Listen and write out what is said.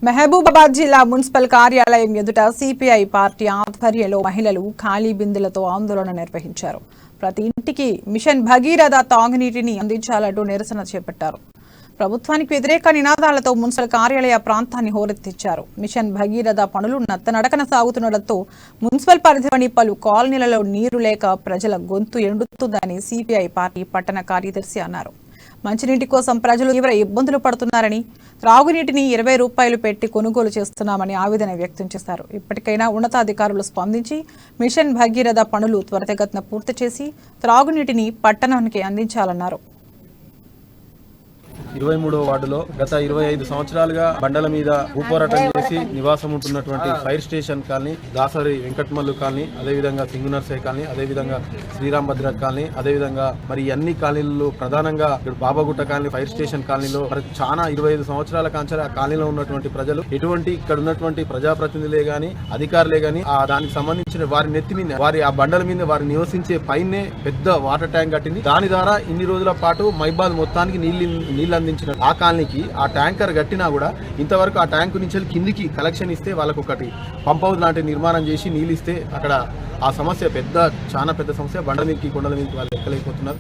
మహబూబాబాద్ జిల్లా మున్సిపల్ కార్యాలయం ఎదుట సిపిఐ పార్టీ ఆధ్వర్యంలో మహిళలు ఖాళీ బిందెలతో ఆందోళన నిర్వహించారు. ప్రతి ఇంటికి మిషన్ భగీరథ తాగునీటిని అందించాలంటూ నిరసన చేపట్టారు. ప్రభుత్వానికి వ్యతిరేక నినాదాలతో మున్సిపల్ కార్యాలయ ప్రాంతాన్ని హోరెత్తించారు. మిషన్ భగీరథ పనులు నత్తనడకన సాగుతుండటంతో మున్సిపల్ పరిధిలోని పలు కాలనీలలో నీరు లేక ప్రజల గొంతు ఎండుతుందని సిపిఐ పార్టీ పట్టణ కార్యదర్శి అన్నారు. మంచినీటి కోసం ప్రజలు తీవ్ర ఇబ్బందులు పడుతున్నారని, త్రాగునీటిని 20 రూపాయలు పెట్టి కొనుగోలు చేస్తున్నామని ఆవేదన వ్యక్తం చేశారు. ఇప్పటికైనా ఉన్నతాధికారులు స్పందించి మిషన్ భగీరథ పనులు త్వరితగతిన పూర్తి చేసి త్రాగునీటిని పట్టణానికి అందించాలన్నారు. 23వ వార్డులో గత 25 సంవత్సరాలుగా బండల మీద భూపోరాటం చేసి నివాసం ఉంటున్నటువంటి fire station colony, Dasari Venkatamallu colony, అదేవిధంగా సింగునర్సే కాలనీ, అదేవిధంగా శ్రీరామ్ భద్ర కాలనీ, అదేవిధంగా మరి అన్ని కాలనీలు ప్రధానంగా బాబాగుట్ట కాలనీ, ఫైర్ స్టేషన్ కాలనీలో మరి చాలా 25 సంవత్సరాల కాంచెల ఆ కాలనీలో ఉన్నటువంటి ప్రజలు ఎటువంటి ఇక్కడ ఉన్నటువంటి ప్రజాప్రతినిధులే గాని అధికారులే గాని దానికి సంబంధించిన వారి నెత్తి మీద వారి ఆ బండల మీద వారి నివసించే పైనే పెద్ద వాటర్ ట్యాంక్ కట్టింది. దాని ద్వారా ఇన్ని రోజుల పాటు మైబాద్ మొత్తానికి నీళ్ళు అందించిన ఆ కాలనీకి ఆ ట్యాంకర్ కట్టినా కూడా ఇంతవరకు ఆ ట్యాంకు నుంచి కిందికి కలెక్షన్ ఇస్తే వాళ్ళకు ఒకటి పంప్ హౌస్ లాంటి నిర్మాణం చేసి నీళ్ళు ఇస్తే అక్కడ ఆ సమస్య చాలా పెద్ద సమస్య. బండ మీదకి కొండల మీదకి వాళ్ళు ఎక్కలేకపోతున్నారు.